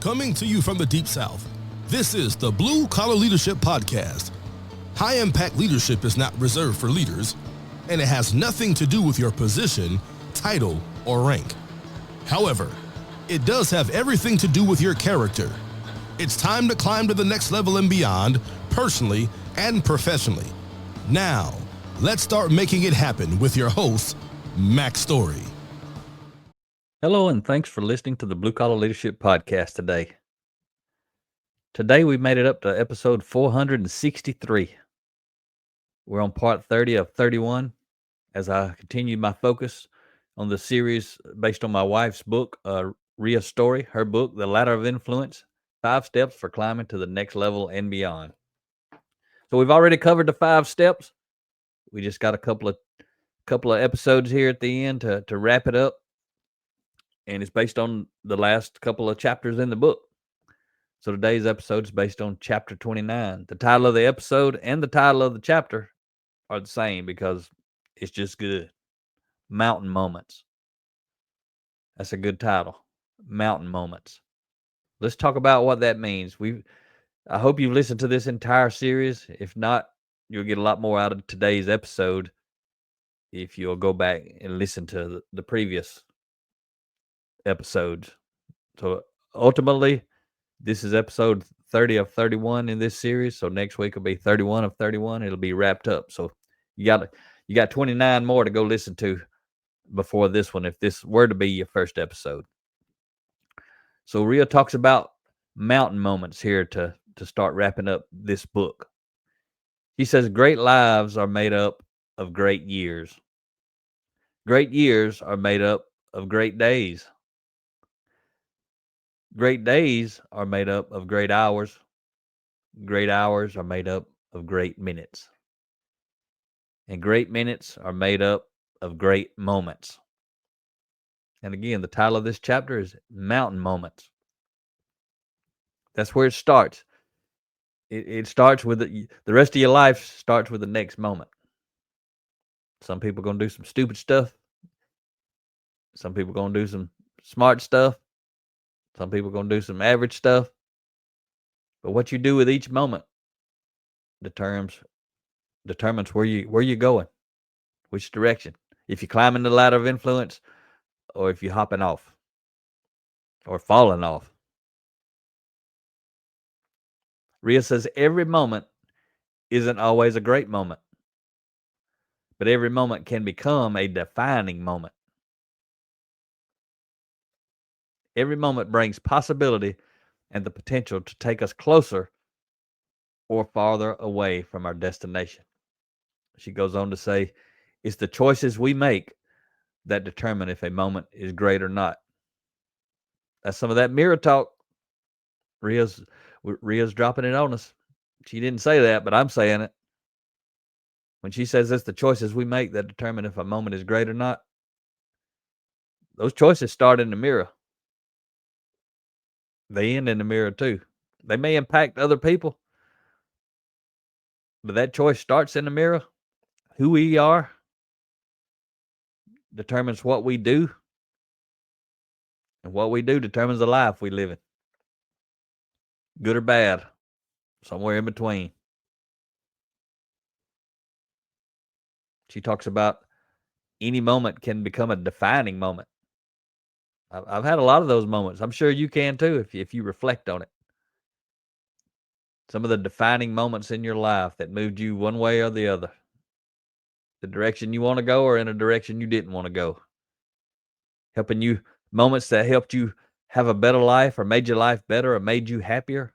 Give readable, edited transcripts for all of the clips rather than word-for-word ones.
Coming to you from the Deep South, this is the Blue Collar Leadership Podcast. High-impact leadership is not reserved for leaders, and it has nothing to do with your position, title, or rank. However, it does have everything to do with your character. It's time to climb to the next level and beyond, personally and professionally. Now, let's start making it happen with your host, Max Story. Hello, and thanks for listening to the Blue Collar Leadership Podcast today. Today, we made it up to episode 463. We're on part 30 of 31 as I continue my focus on the series based on my wife's book, Rhea Story, her book, The Ladder of Influence, 5 Steps for Climbing to the Next Level and Beyond. So we've already covered the 5 steps. We just got a couple of episodes here at the end to wrap it up. And it's based on the last couple of chapters in the book. So today's episode is based on chapter 29. The title of the episode and the title of the chapter are the same because it's just good. Mountain Moments. That's a good title. Mountain Moments. Let's talk about what that means. I hope you've listened to this entire series. If not, you'll get a lot more out of today's episode if you'll go back and listen to the previous episodes. So ultimately, this is episode 30 of 31 in this series. So next week will be 31 of 31. It'll be wrapped up. So you got 29 more to go listen to before this one, if this were to be your first episode. So Rhea talks about mountain moments here to start wrapping up this book. He says, great lives are made up of great years. Great years are made up of great days. Great days are made up of great hours. Great hours are made up of great minutes. And great minutes are made up of great moments. And again, the title of this chapter is Mountain Moments. That's where it starts. It starts with the rest of your life starts with the next moment. Some people are going to do some stupid stuff. Some people are going to do some smart stuff. Some people are going to do some average stuff. But what you do with each moment determines where you're going, which direction. If you're climbing the ladder of influence or if you're hopping off or falling off. Rhea says every moment isn't always a great moment, but every moment can become a defining moment. Every moment brings possibility and the potential to take us closer or farther away from our destination. She goes on to say, it's the choices we make that determine if a moment is great or not. That's some of that mirror talk. Rhea's dropping it on us. She didn't say that, but I'm saying it. When she says it's the choices we make that determine if a moment is great or not, those choices start in the mirror. They end in the mirror too. They may impact other people, but that choice starts in the mirror. Who we are determines what we do, and what we do determines the life we live in. Good or bad, somewhere in between. She talks about any moment can become a defining moment. I've had a lot of those moments. I'm sure you can too if you reflect on it. Some of the defining moments in your life that moved you one way or the other. The direction you want to go or in a direction you didn't want to go. Helping you, moments that helped you have a better life or made your life better or made you happier.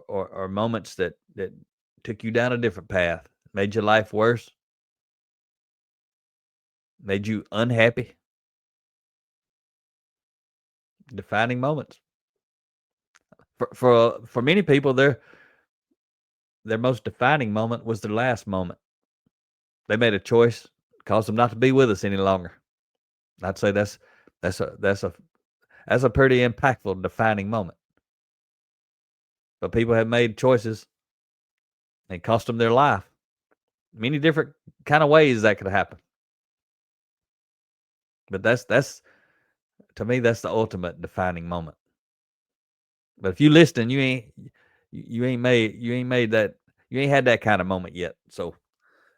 Or moments that took you down a different path, made your life worse, made you unhappy. Defining moments. For many people, their most defining moment was their last moment. They made a choice, caused them not to be with us any longer. I'd say that's a pretty impactful defining moment. But people have made choices and cost them their life. Many different kind of ways that could happen. But that's to me, that's the ultimate defining moment. But if you listening, you ain't had that kind of moment yet. So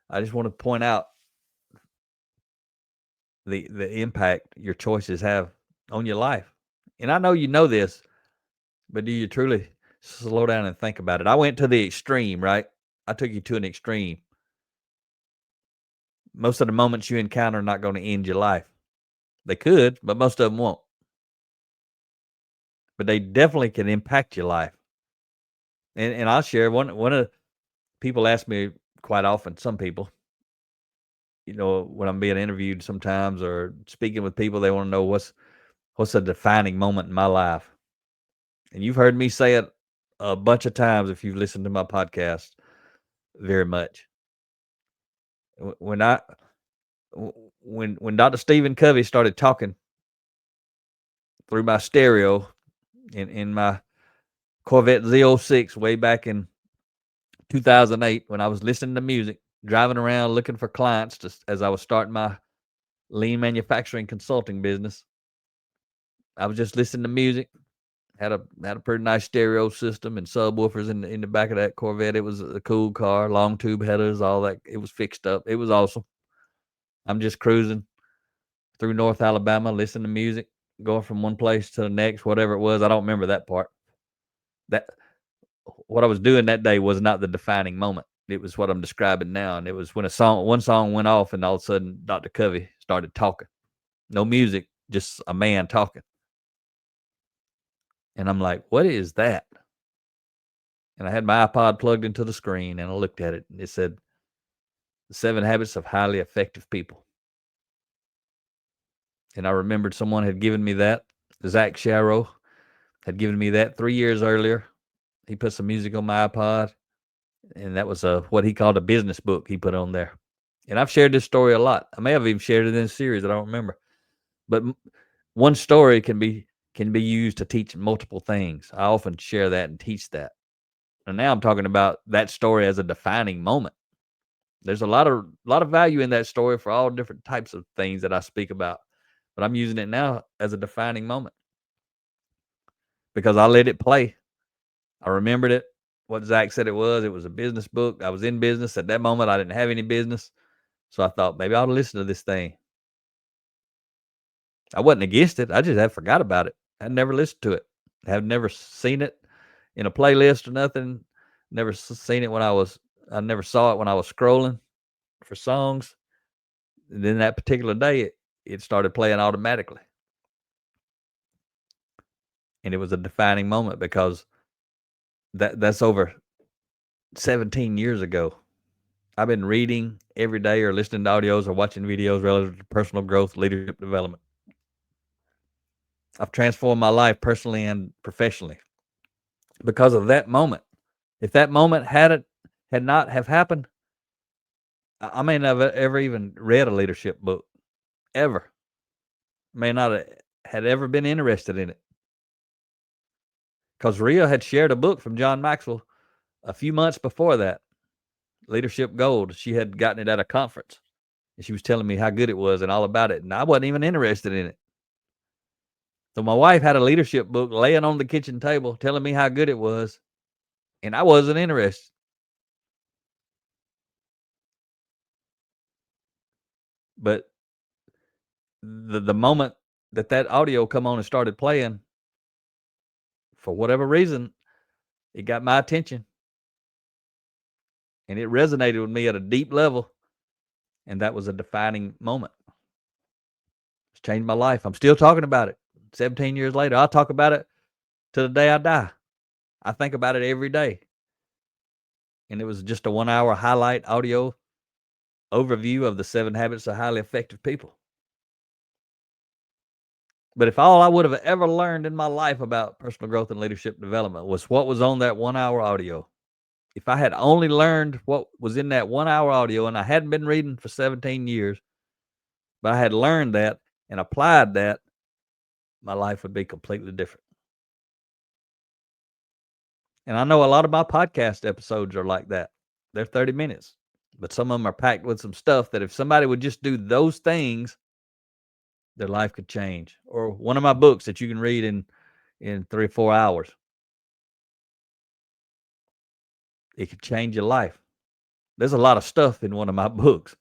I just want to point out the impact your choices have on your life. And I know you know this, but do you truly slow down and think about it? I went to the extreme, right? I took you to an extreme. Most of the moments you encounter are not going to end your life. They could, but most of them won't. But they definitely can impact your life. And I'll share one of people ask me quite often, some people, when I'm being interviewed sometimes or speaking with people, they want to know what's a defining moment in my life. And you've heard me say it a bunch of times if you've listened to my podcast very much. When Dr. Stephen Covey started talking through my stereo in my Corvette Z06 way back in 2008, when I was listening to music, driving around looking for clients as I was starting my lean manufacturing consulting business. I was just listening to music. Had a pretty nice stereo system and subwoofers in the back of that Corvette. It was a cool car, long tube headers, all that. It was fixed up. It was awesome. I'm just cruising through North Alabama, listening to music, going from one place to the next, whatever it was. I don't remember that part. What I was doing that day was not the defining moment. It was what I'm describing now. And it was when one song went off and all of a sudden Dr. Covey started talking. No music, just a man talking. And I'm like, what is that? And I had my iPod plugged into the screen and I looked at it and it said, The 7 Habits of Highly Effective People. And I remembered someone had given me that. Zach Sharrow had given me that 3 years earlier. He put some music on my iPod, and that was what he called a business book he put on there. And I've shared this story a lot. I may have even shared it in a series. I don't remember. But one story can be used to teach multiple things. I often share that and teach that. And now I'm talking about that story as a defining moment. There's a lot of value in that story for all different types of things that I speak about. But I'm using it now as a defining moment because I let it play. I remembered it, what Zach said it was. It was a business book. I was in business. At that moment, I didn't have any business. So I thought, maybe I ought to listen to this thing. I wasn't against it. I just had forgot about it. I'd never listened to it. I have never seen it in a playlist or nothing. Never seen it I never saw it when I was scrolling for songs. And then that particular day, it started playing automatically. And it was a defining moment because that's over 17 years ago. I've been reading every day or listening to audios or watching videos relative to personal growth, leadership development. I've transformed my life personally and professionally because of that moment. If that moment had not have happened, I may not have ever even read a leadership book, ever. May not have ever been interested in it. Because Rhea had shared a book from John Maxwell a few months before that, Leadership Gold. She had gotten it at a conference, and she was telling me how good it was and all about it, and I wasn't even interested in it. So my wife had a leadership book laying on the kitchen table telling me how good it was, and I wasn't interested. But the moment that audio come on and started playing, for whatever reason, it got my attention. And it resonated with me at a deep level. And that was a defining moment. It's changed my life. I'm still talking about it 17 years later. I'll talk about it till the day I die. I think about it every day. And it was just a 1-hour highlight audio overview of the 7 Habits of Highly Effective People. But if all I would have ever learned in my life about personal growth and leadership development was what was on that 1-hour audio, if I had only learned what was in that 1-hour audio, and I hadn't been reading for 17 years, but I had learned that and applied that, my life would be completely different. And I know a lot of my podcast episodes are like that. They're 30 minutes, but some of them are packed with some stuff that if somebody would just do those things, their life could change. Or one of my books that you can read in 3 or 4 hours. It could change your life. There's a lot of stuff in one of my books.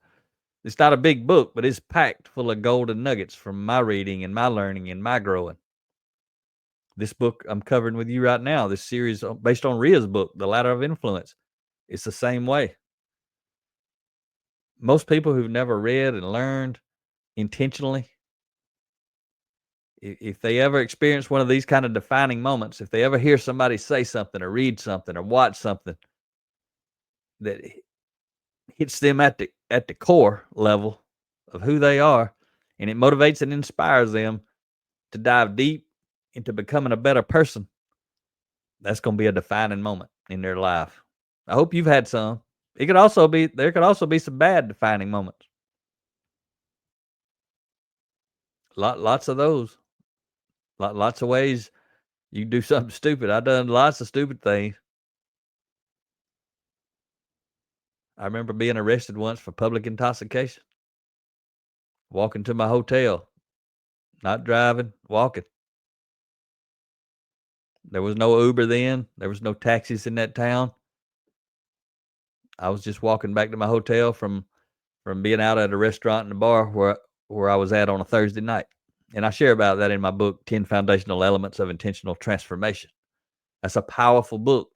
It's not a big book, but it's packed full of golden nuggets from my reading and my learning and my growing. This book I'm covering with you right now, this series based on Ria's book, The Ladder of Influence, it's the same way. Most people who've never read and learned intentionally, if they ever experience one of these kind of defining moments, if they ever hear somebody say something or read something or watch something that hits them at the core level of who they are, and it motivates and inspires them to dive deep into becoming a better person, that's going to be a defining moment in their life. I hope you've had some. There could also be some bad defining moments. Lots of those. Lots of ways you can do something stupid. I've done lots of stupid things. I remember being arrested once for public intoxication. Walking to my hotel. Not driving, walking. There was no Uber then. There was no taxis in that town. I was just walking back to my hotel from being out at a restaurant and a bar where I was at on a Thursday night. And I share about that in my book, 10 Foundational Elements of Intentional Transformation. That's a powerful book.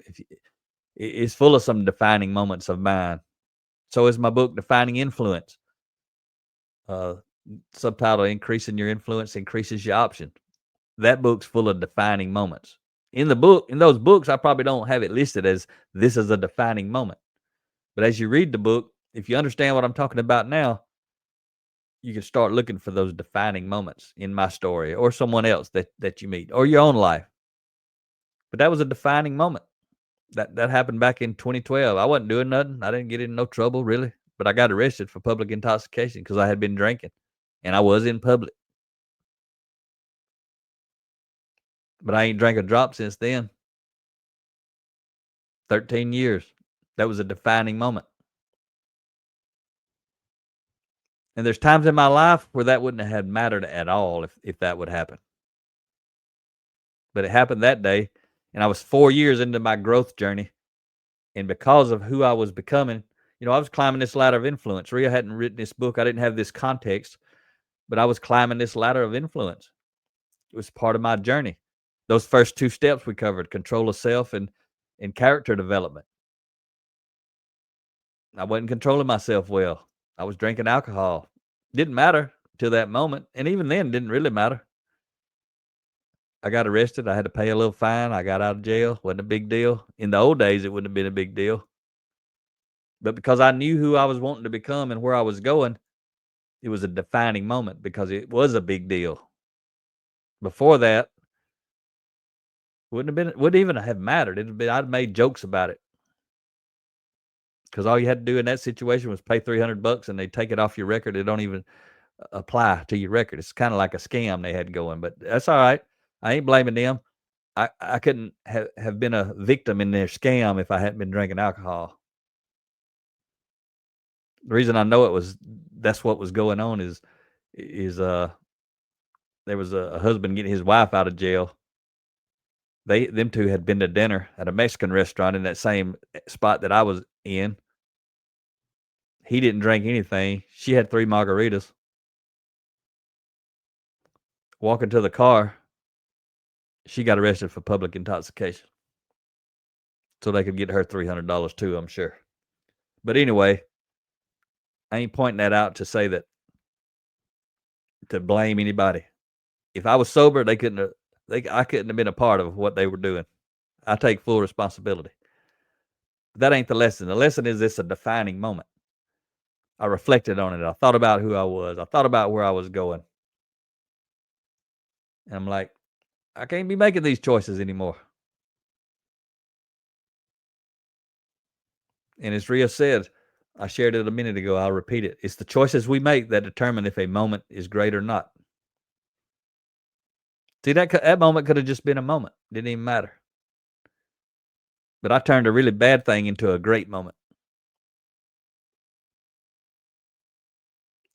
It's full of some defining moments of mine. So is my book, Defining Influence. Subtitle, Increasing Your Influence Increases Your Options. That book's full of defining moments. In those books, I probably don't have it listed as this is a defining moment. But as you read the book, if you understand what I'm talking about now, you can start looking for those defining moments in my story or someone else that you meet or your own life. But that was a defining moment. That happened back in 2012. I wasn't doing nothing. I didn't get in no trouble, really. But I got arrested for public intoxication because I had been drinking. And I was in public. But I ain't drank a drop since then. 13 years. That was a defining moment. And there's times in my life where that wouldn't have mattered at all if that would happen. But it happened that day. And I was 4 years into my growth journey. And because of who I was becoming, I was climbing this ladder of influence. Ria hadn't written this book. I didn't have this context. But I was climbing this ladder of influence. It was part of my journey. Those first 2 steps we covered, control of self and character development. I wasn't controlling myself well. I was drinking alcohol. Didn't matter till that moment. And even then, didn't really matter. I got arrested. I had to pay a little fine. I got out of jail. Wasn't a big deal. In the old days, it wouldn't have been a big deal. But because I knew who I was wanting to become and where I was going, it was a defining moment because it was a big deal. Before that, wouldn't even have mattered. I'd made jokes about it. Because all you had to do in that situation was pay $300 and they take it off your record. It don't even apply to your record. It's kind of like a scam they had going, but that's all right. I ain't blaming them. I couldn't have been a victim in their scam if I hadn't been drinking alcohol. The reason I know that's what was going on is there was a husband getting his wife out of jail. Them two had been to dinner at a Mexican restaurant in that same spot that I was in. He didn't drink anything. She had 3 margaritas. Walking to the car, she got arrested for public intoxication. So they could get her $300 too, I'm sure. But anyway, I ain't pointing that out to say that to blame anybody. If I was sober, I couldn't have been a part of what they were doing. I take full responsibility. But that ain't the lesson. The lesson is it's a defining moment. I reflected on it. I thought about who I was. I thought about where I was going. And I'm like, I can't be making these choices anymore. And as Ria said, I shared it a minute ago, I'll repeat it. It's the choices we make that determine if a moment is great or not. See, that moment could have just been a moment. Didn't even matter. But I turned a really bad thing into a great moment.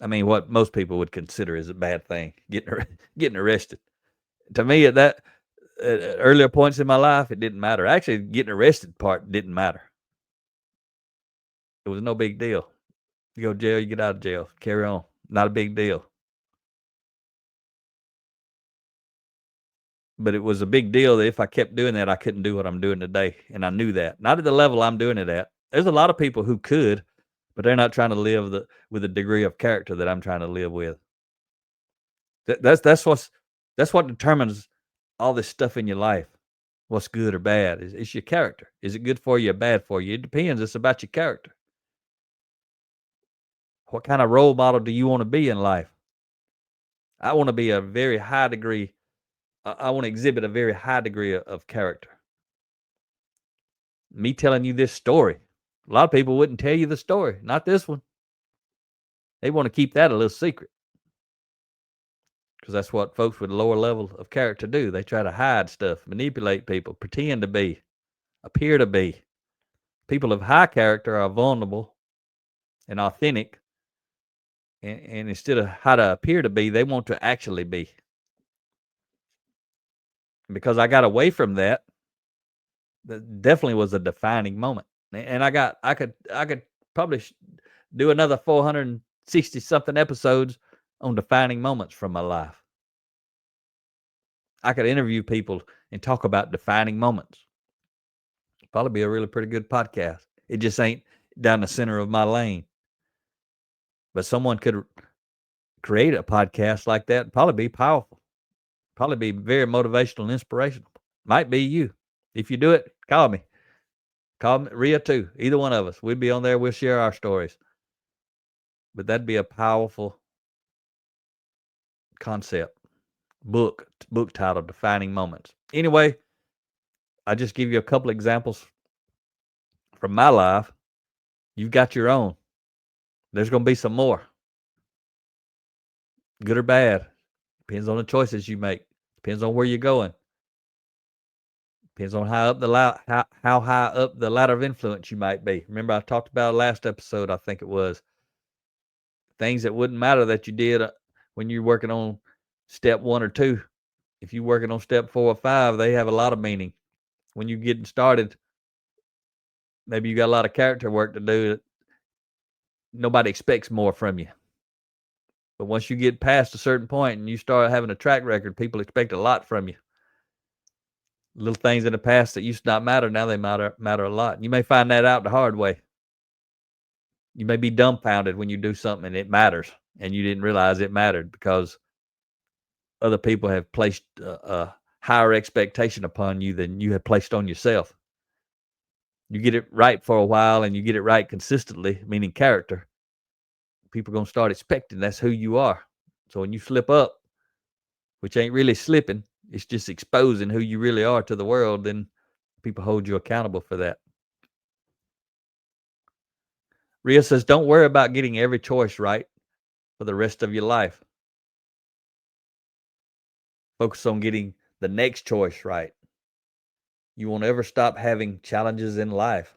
I mean, what most people would consider is a bad thing, getting arrested. To me, at earlier points in my life, it didn't matter. Actually, getting arrested part didn't matter. It was no big deal. You go to jail, you get out of jail. Carry on. Not a big deal. But it was a big deal that if I kept doing that, I couldn't do what I'm doing today. And I knew that. Not at the level I'm doing it at. There's a lot of people who could, but they're not trying to live with the degree of character that I'm trying to live with. That's what determines all this stuff in your life. What's good or bad. It's your character. Is it good for you or bad for you? It depends. It's about your character. What kind of role model do you want to be in life? I want to be a very high degree. I want to exhibit a very high degree of character. Me telling you this story, a lot of people wouldn't tell you the story. Not this one. They want to keep that a little secret. Because that's what folks with a lower level of character do. They try to hide stuff, manipulate people, pretend to be, appear to be. People of high character are vulnerable and authentic. And instead of how to appear to be, they want to actually be. Because I got away from that, that definitely was a defining moment. And I could probably do another 460 something episodes on defining moments from my life. I could interview people and talk about defining moments. Probably be a really pretty good podcast. It just ain't down the center of my lane. But someone could create a podcast like that and probably be powerful. Probably be very motivational and inspirational. Might be you. If you do it, call me. Call me, Rhea too. Either one of us. We'd be on there. We'll share our stories. But that'd be a powerful concept. Book title, Defining Moments. Anyway, I just give you a couple examples from my life. You've got your own. There's going to be some more. Good or bad. Depends on the choices you make. Depends on where you're going. Depends on how high up the ladder of influence you might be. Remember, I talked about last episode, I think it was, things that wouldn't matter that you did when you're working on step 1 or 2. If you're working on step 4 or 5, they have a lot of meaning. When you're getting started, maybe you got a lot of character work to do. Nobody expects more from you. But once you get past a certain point and you start having a track record, people expect a lot from you. Little things in the past that used to not matter, now they matter a lot. You may find that out the hard way. You may be dumbfounded when you do something and it matters and you didn't realize it mattered because other people have placed a higher expectation upon you than you had placed on yourself. You get it right for a while and you get it right consistently, meaning character. People are going to start expecting that's who you are. So when you slip up, which ain't really slipping, it's just exposing who you really are to the world, then people hold you accountable for that. Rhea says, don't worry about getting every choice right for the rest of your life. Focus on getting the next choice right. You won't ever stop having challenges in life.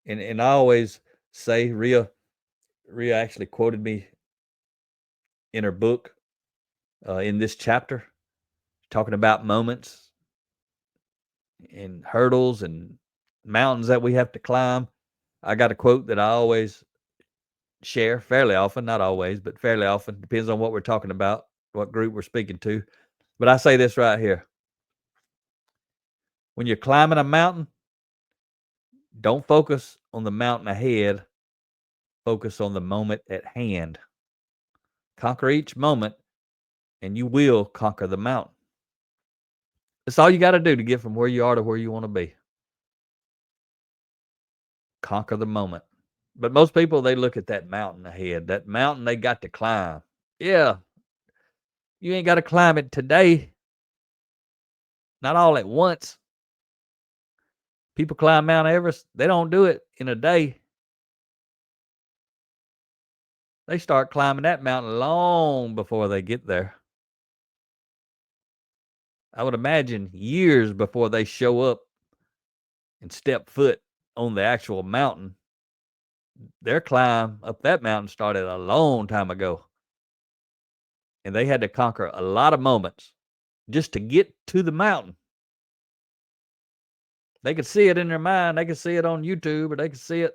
And I always say, Rhea actually quoted me in her book in this chapter, talking about moments and hurdles and mountains that we have to climb. I got a quote that I always share fairly often, not always, but fairly often. Depends on what we're talking about, what group we're speaking to. But I say this right here. When you're climbing a mountain, don't focus on the mountain ahead. Focus on the moment at hand. Conquer each moment, and you will conquer the mountain. That's all you got to do to get from where you are to where you want to be. Conquer the moment. But most people, they look at that mountain ahead. That mountain they got to climb. Yeah. You ain't got to climb it today. Not all at once. People climb Mount Everest. They don't do it in a day. They start climbing that mountain long before they get there. I would imagine years before they show up and step foot on the actual mountain. Their climb up that mountain started a long time ago. And they had to conquer a lot of moments just to get to the mountain. They could see it in their mind. They could see it on YouTube, or they could see it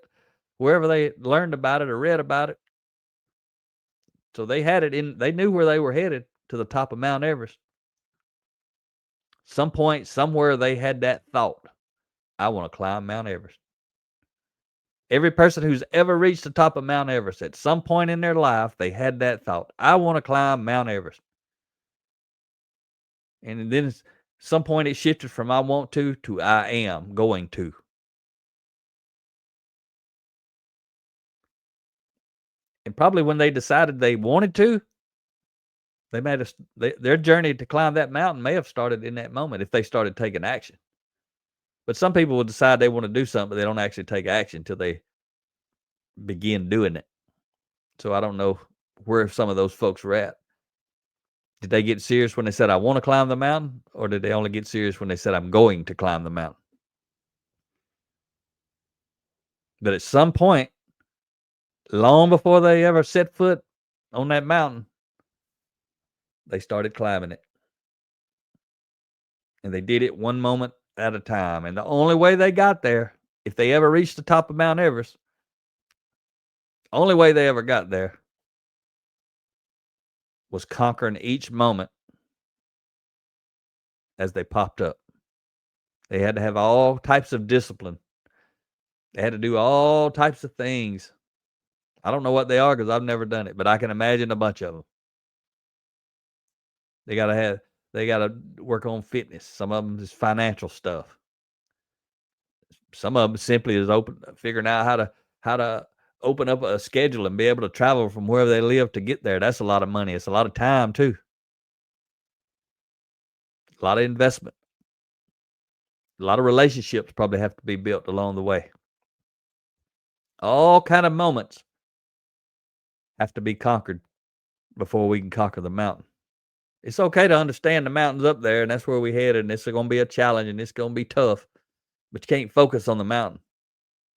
wherever they learned about it or read about it. So they had it in, they knew where they were headed, to the top of Mount Everest. Some point, somewhere, they had that thought, I want to climb Mount Everest. Every person who's ever reached the top of Mount Everest, at some point in their life, they had that thought, I want to climb Mount Everest. And then at some point it shifted from I want to I am going to. And probably when they decided they wanted to, they made their journey to climb that mountain may have started in that moment if they started taking action. But some people will decide they want to do something, but they don't actually take action until they begin doing it. So I don't know where some of those folks were at. Did they get serious when they said, I want to climb the mountain? Or did they only get serious when they said, I'm going to climb the mountain? But at some point, long before they ever set foot on that mountain, they started climbing it. And they did it one moment at a time. And the only way they got there, if they ever reached the top of Mount Everest, only way they ever got there was conquering each moment as they popped up. They had to have all types of discipline. They had to do all types of things. I don't know what they are because I've never done it, but I can imagine a bunch of them. They gotta work on fitness. Some of them is financial stuff. Some of them simply is figuring out how to open up a schedule and be able to travel from wherever they live to get there. That's a lot of money. It's a lot of time too. A lot of investment. A lot of relationships probably have to be built along the way. All kind of moments have to be conquered before we can conquer the mountain. It's okay to understand the mountain's up there and that's where we headed and it's going to be a challenge and it's going to be tough, but you can't focus on the mountain.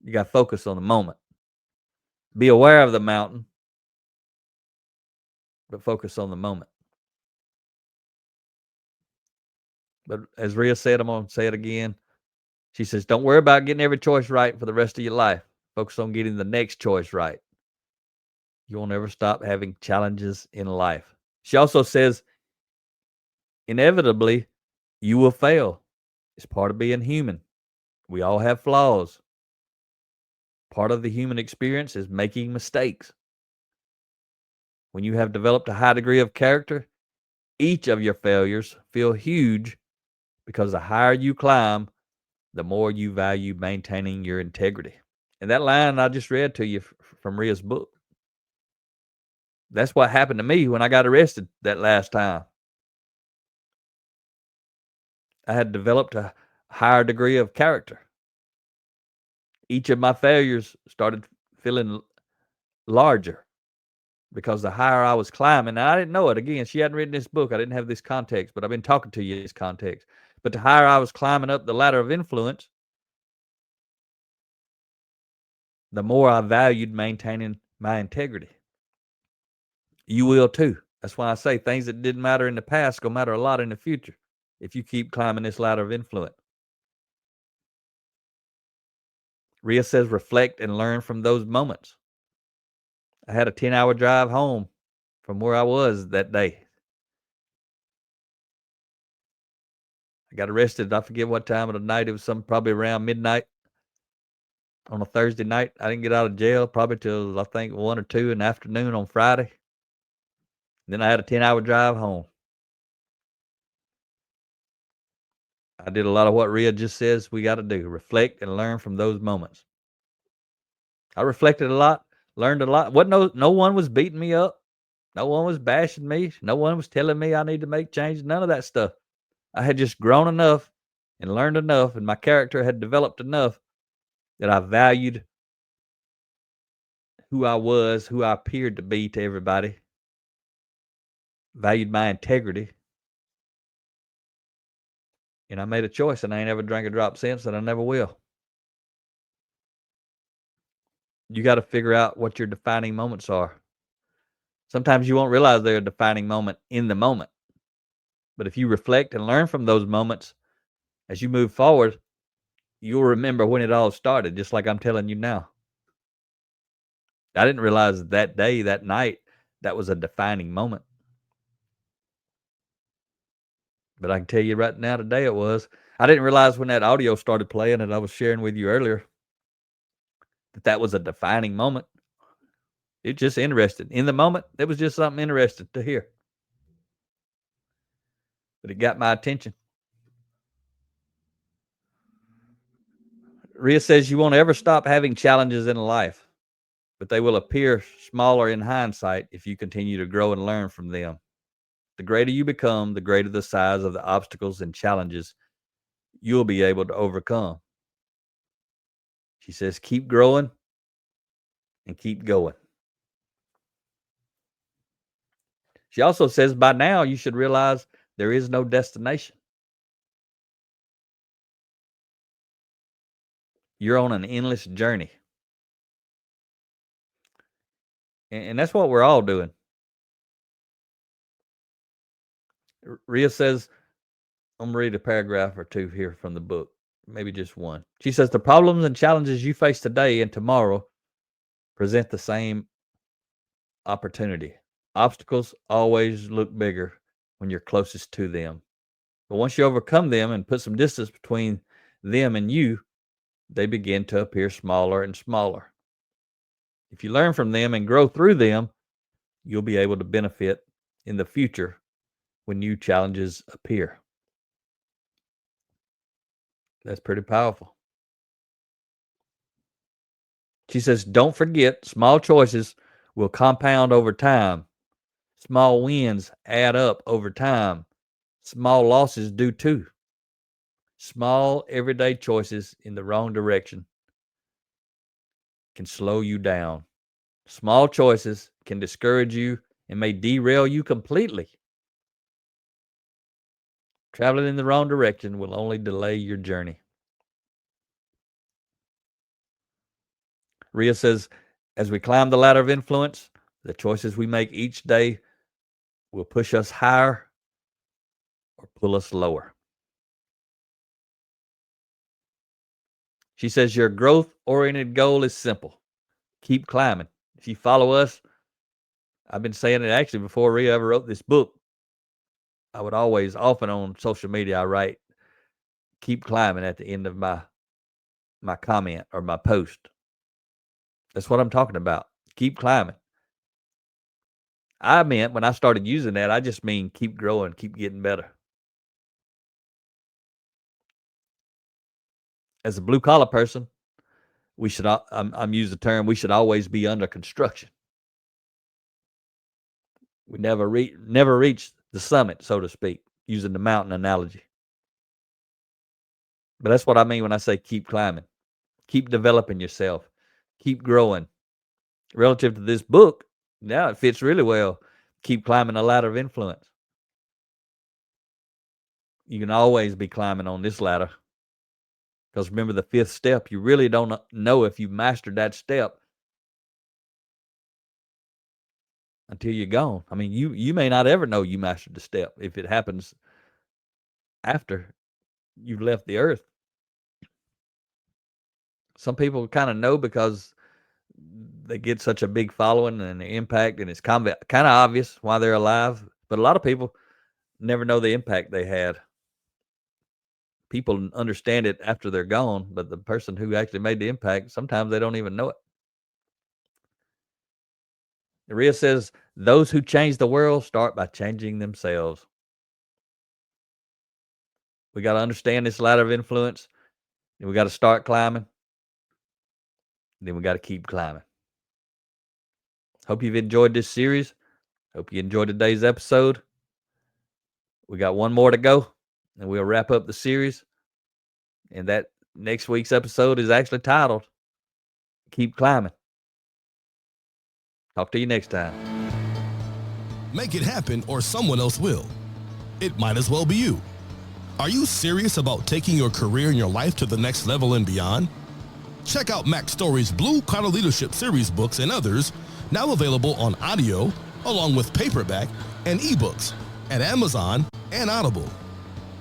You got to focus on the moment. Be aware of the mountain, but focus on the moment. But as Rhea said, I'm going to say it again. She says, don't worry about getting every choice right for the rest of your life. Focus on getting the next choice right. You won't ever stop having challenges in life. She also says, inevitably, you will fail. It's part of being human. We all have flaws. Part of the human experience is making mistakes. When you have developed a high degree of character, each of your failures feel huge because the higher you climb, the more you value maintaining your integrity. And that line I just read to you from Rhea's book. That's what happened to me when I got arrested that last time. I had developed a higher degree of character. Each of my failures started feeling larger because the higher I was climbing, and I didn't know it. Again, she hadn't written this book. I didn't have this context, but I've been talking to you in this context. But the higher I was climbing up the ladder of influence, the more I valued maintaining my integrity. You will too. That's why I say things that didn't matter in the past will matter a lot in the future if you keep climbing this ladder of influence. Rhea says, reflect and learn from those moments. I had a 10-hour drive home from where I was that day. I got arrested. I forget what time of the night. It was probably around midnight on a Thursday night. I didn't get out of jail probably till I think 1 or 2 in the afternoon on Friday. Then I had a 10-hour drive home. I did a lot of what Rhea just says we got to do. Reflect and learn from those moments. I reflected a lot, learned a lot. No one was beating me up. No one was bashing me. No one was telling me I need to make changes. None of that stuff. I had just grown enough and learned enough, and my character had developed enough that I valued who I was, who I appeared to be to everybody. Valued my integrity. And I made a choice, and I ain't ever drank a drop since, and I never will. You got to figure out what your defining moments are. Sometimes you won't realize they're a defining moment in the moment. But if you reflect and learn from those moments as you move forward, you'll remember when it all started, just like I'm telling you now. I didn't realize that day, that night, that was a defining moment. But I can tell you right now, today it was. I didn't realize when that audio started playing that I was sharing with you earlier that was a defining moment. It's just interesting. In the moment, it was just something interesting to hear. But it got my attention. Rhea says you won't ever stop having challenges in life, but they will appear smaller in hindsight if you continue to grow and learn from them. The greater you become, the greater the size of the obstacles and challenges you'll be able to overcome. She says, keep growing and keep going. She also says, by now you should realize there is no destination. You're on an endless journey. And that's what we're all doing. Rhea says, I'm going to read a paragraph or two here from the book, maybe just one. She says, the problems and challenges you face today and tomorrow present the same opportunity. Obstacles always look bigger when you're closest to them. But once you overcome them and put some distance between them and you, they begin to appear smaller and smaller. If you learn from them and grow through them, you'll be able to benefit in the future when new challenges appear. That's pretty powerful. She says, don't forget, small choices will compound over time. Small wins add up over time. Small losses do too. Small everyday choices in the wrong direction can slow you down. Small choices can discourage you and may derail you completely. Traveling in the wrong direction will only delay your journey. Rhea says, as we climb the ladder of influence, the choices we make each day will push us higher or pull us lower. She says, your growth-oriented goal is simple. Keep climbing. If you follow us, I've been saying it actually before Rhea ever wrote this book. I would always, often on social media, I write, keep climbing at the end of my comment or my post. That's what I'm talking about. Keep climbing. I meant when I started using that, I just mean keep growing, keep getting better. As a blue collar person, we should, I'm using the term, we should always be under construction. We never reach the summit, so to speak, using the mountain analogy. But that's what I mean when I say keep climbing. Keep developing yourself. Keep growing. Relative to this book, now it fits really well. Keep climbing the ladder of influence. You can always be climbing on this ladder. Because remember, the fifth step, you really don't know if you've mastered that step until you're gone. I mean, you may not ever know you mastered the step if it happens after you've left the earth. Some people kind of know because they get such a big following and the impact, and it's kind of obvious why they're alive. But a lot of people never know the impact they had. People understand it after they're gone, but the person who actually made the impact, sometimes they don't even know it. Rhea says, those who change the world start by changing themselves. We got to understand this ladder of influence. And we got to start climbing. Then we got to keep climbing. Hope you've enjoyed this series. Hope you enjoyed today's episode. We got one more to go, and we'll wrap up the series. And that next week's episode is actually titled, Keep Climbing. Talk to you next time. Make it happen or someone else will. It might as well be you. Are you serious about taking your career and your life to the next level and beyond? Check out Mac Story's Blue Collar Leadership series books and others, now available on audio, along with paperback and ebooks at Amazon and Audible.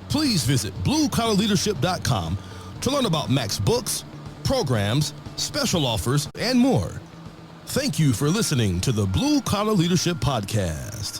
Please visit bluecollarleadership.com to learn about Mac's books, programs, special offers, and more. Thank you for listening to the Blue Collar Leadership Podcast.